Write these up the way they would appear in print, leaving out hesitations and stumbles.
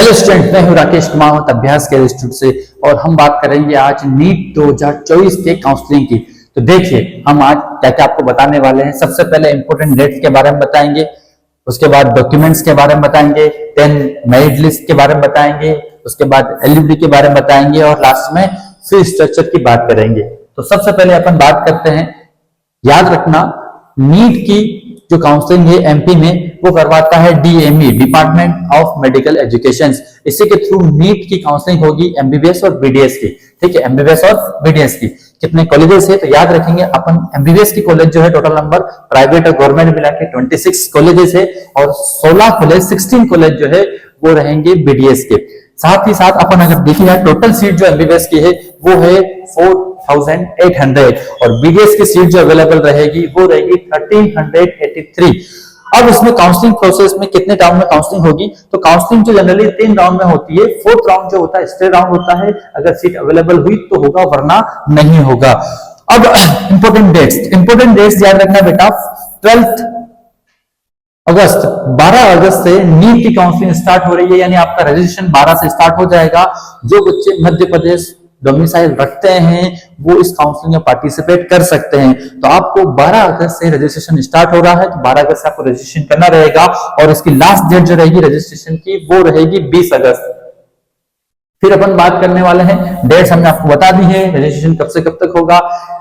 Hello student, मैं हूं राकेश कुमार अभ्यास के इंस्टीट्यूट से और हम बात करेंगे आज नीट 2024 के काउंसलिंग की। तो देखिए हम आज क्या क्या आपको बताने वाले हैं। सबसे पहले इंपोर्टेंट डेट्स के बारे में बताएंगे, उसके बाद डॉक्यूमेंट्स के बारे में बताएंगे, देन मेरिट लिस्ट के बारे में बताएंगे, उसके बाद एलिजिबिलिटी के बारे में बताएंगे और लास्ट में फी स्ट्रक्चर की बात करेंगे। तो सबसे पहले अपन बात करते हैं, याद रखना नीट की जो काउंसलिंग है एमपी में वो करवाता है DME, department of medical education. इसी के थ्रू नीट की काउंसलिंग होगी एमबीबीएस और बीडीएस की। ठीक है, एमबीबीएस और बीडीएस की कितने कॉलेजेस है तो याद रखेंगे अपन। एमबीबीएस की कॉलेज जो है टोटल नंबर प्राइवेट और गवर्नमेंट मिला के 26 कॉलेजेस है और 16 कॉलेज जो है वो रहेंगे बीडीएस के। साथ ही साथ अपन अगर देखिए टोटल सीट जो एमबीबीएस की है वो है 4800 और बीडीएस की सीट जो अवेलेबल रहेगी वो रहेगी 1383। अब इसमें काउंसलिंग प्रोसेस में कितने राउंड में काउंसलिंग होगी तो काउंसलिंग जो जनरली 3 राउंड में होती है। 4th राउंड जो होता है स्टे राउंड होता है, अगर सीट अवेलेबल हुई तो होगा वरना नहीं होगा। अब इंपोर्टेंट डेट्स याद रखना बेटा। 12 अगस्त से नीट की काउंसलिंग स्टार्ट हो रही है, यानी आपका रजिस्ट्रेशन 12 से स्टार्ट हो जाएगा। जो बच्चे मध्य प्रदेश डोमिसाइल रखते हैं वो इस काउंसलिंग में पार्टिसिपेट कर सकते हैं। तो आपको 12 अगस्त से रजिस्ट्रेशन स्टार्ट हो रहा है, तो 12 अगस्त से आपको रजिस्ट्रेशन करना रहेगा और इसकी लास्ट डेट जो रहेगी रजिस्ट्रेशन की वो रहेगी 20 अगस्त। फिर अपन बात करने वाले हैं, डेट्स हमने आपको बता दी है, रजिस्ट्रेशन कब से कब तक होगा।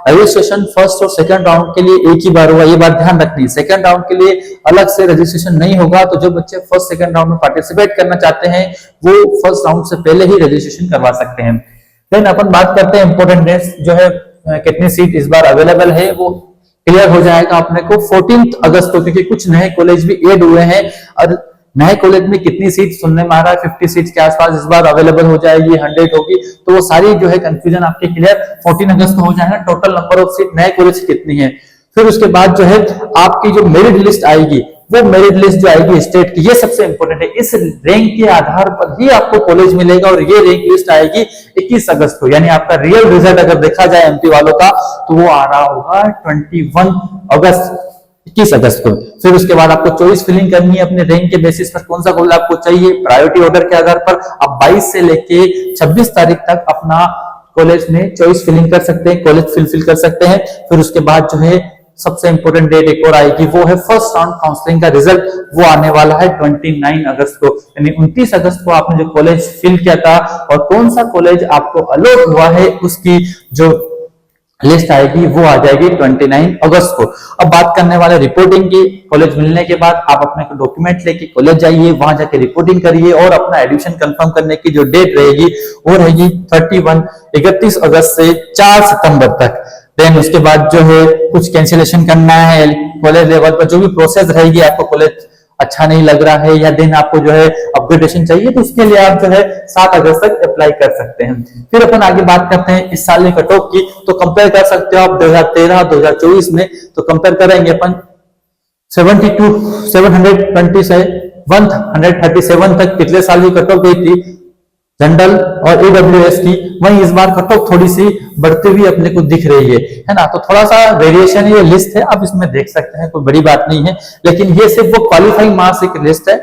रजिस्ट्रेशन फर्स्ट और सेकंड राउंड के लिए एक ही बार होगा, ये बात ध्यान रखनी है। सेकंड राउंड के लिए अलग से रजिस्ट्रेशन नहीं होगा, तो जो बच्चे फर्स्ट सेकंड राउंड में पार्टिसिपेट करना चाहते हैं वो फर्स्ट राउंड से पहले ही रजिस्ट्रेशन करवा सकते हैं। देन अपन बात करते हैं इंपोर्टेंट डेट्स जो है, कितनी सीट इस बार अवेलेबल है वो क्लियर हो जाएगा अपने को 14 अगस्त को, क्योंकि कुछ नए कॉलेज भी ऐड हुए हैं और नए कॉलेज में कितनी सीट सुनने में आ रहा है 50 सीट के आसपास इस बार अवेलेबल हो जाएगी, 100 होगी। तो वो सारी जो है कंफ्यूजन आपके क्लियर 14 अगस्त को हो जाएगा। टोटल नंबर ऑफ सीट नए कॉलेज कितनी है। फिर उसके बाद जो है आपकी जो मेरिट लिस्ट आएगी वो मेरिट लिस्ट जो आएगी स्टेट की, ये सबसे इंपॉर्टेंट है। इस रैंक के आधार पर ही आपको कॉलेज मिलेगा और ये रैंक लिस्ट आएगी 21 अगस्त को, यानी आपका रियल रिजल्ट अगर देखा जाए एमपी वालों का तो वो आ रहा होगा 21 अगस्त को। फिर उसके बाद आपको चॉइस फिलिंग करनी है अपने रैंक के बेसिस पर, कौन सा कॉलेज आपको चाहिए। प्रायोरिटी ऑर्डर के आधार पर आप 22 से लेके 26 तारीख तक अपना कॉलेज में चॉइस फिलिंग कर सकते हैं, कॉलेज फिल कर सकते हैं। फिर उसके बाद जो है सबसे इंपोर्टेंट डेट एक और आएगी, वो है फर्स्ट राउंड काउंसलिंग का रिजल्ट। वो आने वाला है 29 अगस्त को, यानी 29 अगस्त को आपने जो कॉलेज फिल किया था और कौन सा कॉलेज आपको अलॉट हुआ है उसकी जो लिस्ट आएगी वो आ जाएगी 29 अगस्त को। अब बात करने वाले रिपोर्टिंग की। कॉलेज मिलने के बाद आप अपने डॉक्यूमेंट लेके कॉलेज जाइए, वहां जाके रिपोर्टिंग करिए और अपना एडमिशन कंफर्म करने की जो डेट रहेगी वो रहेगी 31 अगस्त से 4 सितंबर तक। देन उसके बाद जो है कुछ कैंसिलेशन करना है कॉलेज लेवल पर, जो भी प्रोसेस रहेगी, आपको कॉलेज अच्छा नहीं लग रहा है या देन आपको जो है अपग्रेडेशन चाहिए तो उसके लिए आप जो है 7 अगस्त तक अप्लाई कर सकते हैं। फिर अपन आगे बात करते हैं इस साल के कट ऑफ की। तो कंपेयर कर सकते हो आप 2013-2024 में, तो कंपेयर करेंगे अपन 720 से 137 तक पिछले साल की कट ऑफ गई थी जनरल और ईडब्ल्यूएस की। वहीं इस बार कट ऑफ थोड़ी सी बढ़ती हुई अपने को दिख रही है ना। तो थोड़ा सा वेरिएशन ये लिस्ट है, आप इसमें देख सकते हैं, कोई बड़ी बात नहीं है। लेकिन ये सिर्फ वो क्वालिफाइंग मार्क्स की लिस्ट है।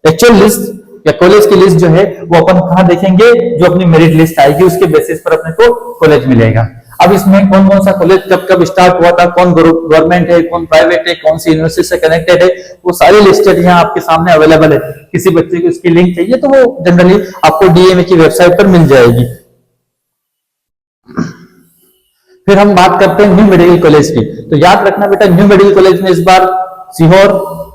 एक्चुअल लिस्ट या कॉलेज की लिस्ट जो है वो अपन कहाँ देखेंगे, जो अपनी मेरिट लिस्ट आएगी उसके बेसिस पर अपने को कॉलेज मिलेगा। अब इसमें कौन कौन सा कॉलेज कब कब स्टार्ट हुआ था, कौन गवर्नमेंट है, कौन प्राइवेट है, कौन सी यूनिवर्सिटी से कनेक्टेड है, वो सारी लिस्टेड यहाँ आपके सामने अवेलेबल है। किसी बच्चे को इसकी लिंक चाहिए तो वो जनरली आपको डीएमए की वेबसाइट पर मिल जाएगी। फिर हम बात करते हैं न्यू मेडिकल कॉलेज की। तो याद रखना बेटा, न्यू मेडिकल कॉलेज में इस बार सीहोर,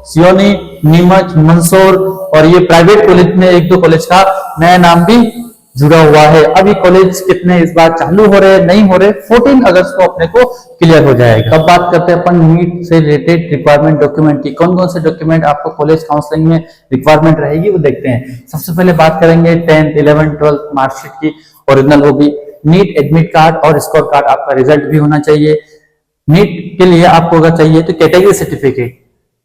सियोनी, नीमच, मंदसौर और ये प्राइवेट कॉलेज में 1-2 कॉलेज का नया नाम भी जुड़ा हुआ है। अब ये कॉलेज कितने इस बार चालू हो रहे हैं नहीं हो रहे, 14 अगस्त को अपने को क्लियर हो जाएगा। अब बात करते हैं अपन नीट से रिलेटेड रिक्वायरमेंट डॉक्यूमेंट की। कौन कौन से डॉक्यूमेंट आपको कॉलेज काउंसलिंग में रिक्वायरमेंट रहेगी वो देखते हैं। सबसे पहले बात करेंगे 10th, 11th, 12th मार्कशीट की ओरिजिनल होगी। नीट एडमिट कार्ड और स्कोर कार्ड, आपका रिजल्ट भी होना चाहिए। नीट के लिए आपको अगर चाहिए तो कैटेगरी सर्टिफिकेट,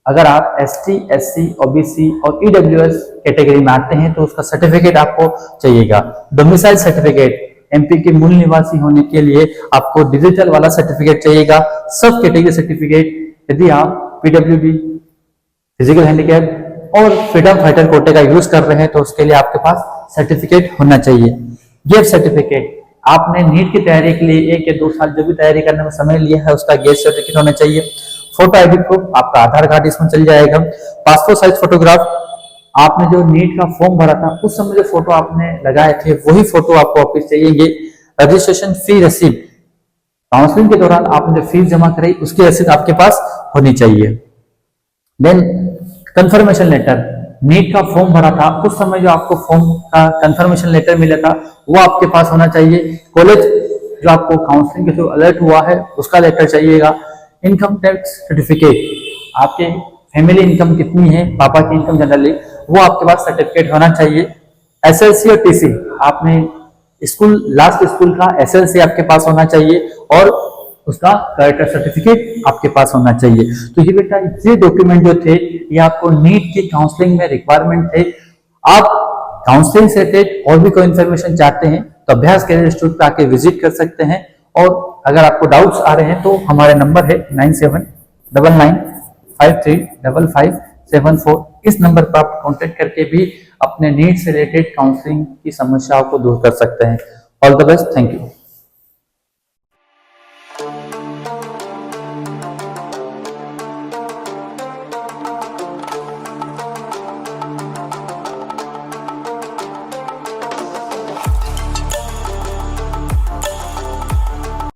अगर आप एसटी, एससी, ओबीसी और ईडब्ल्यूएस कैटेगरी में आते हैं तो उसका सर्टिफिकेट आपको चाहिएगा। डोमिसाइल सर्टिफिकेट, एमपी के मूल निवासी होने के लिए आपको डिजिटल वाला सर्टिफिकेट चाहिएगा। सब कैटेगरी सर्टिफिकेट, यदि आप पीडब्ल्यूडी, फिजिकल हैंडीकैप, और फ्रीडम फाइटर कोटे का यूज कर रहे हैं तो उसके लिए आपके पास सर्टिफिकेट होना चाहिए। गेट सर्टिफिकेट, आपने नीट की तैयारी के लिए 1 या 2 साल जो भी तैयारी करने में समय लिया है उसका गेट सर्टिफिकेट होना चाहिए। फोटो आईडी प्रूफ, आपका आधार कार्ड इसमें चल जाएगा। पासपोर्ट साइज फोटोग्राफ, आपने जो नीट का फॉर्म भरा था उस समय जो फोटो आपने लगाए थे वही फोटो आपको वापस चाहिए। रजिस्ट्रेशन फी रसीद, काउंसलिंग के दौरान आपने जो फीस जमा कराई उसकी रसीद आपके पास होनी चाहिए। देन कंफर्मेशन लेटर, नीट का फॉर्म भरा था उस समय जो आपको फॉर्म का कंफर्मेशन लेटर मिला था वो आपके पास होना चाहिए। कॉलेज जो आपको काउंसलिंग के थ्रू अलर्ट हुआ है उसका लेटर चाहिएगा। इनकम टैक्स सर्टिफिकेट, आपके फैमिली इनकम कितनी है, पापा की इनकम जनरली, वो आपके पास सर्टिफिकेट होना चाहिए। एसएलसी और टीसी, आपने स्कूल लास्ट स्कूल का एसएलसी आपके पास होना चाहिए और उसका कैरेक्टर सर्टिफिकेट आपके पास होना चाहिए। तो ये बेटा ये डॉक्यूमेंट जो थे ये आपको नीट की काउंसलिंग में रिक्वायरमेंट थे। आप काउंसलिंग से रिलेटेड और भी कोई इन्फॉर्मेशन चाहते हैं तो अभ्यास कैरियर इंस्टीट्यूट पे आके विजिट कर सकते हैं। और अगर आपको डाउट्स आ रहे हैं तो हमारे नंबर है 9799535574। इस नंबर पर आप कांटेक्ट करके भी अपने नीट से रिलेटेड काउंसलिंग की समस्याओं को दूर कर सकते हैं। All the best, thank you.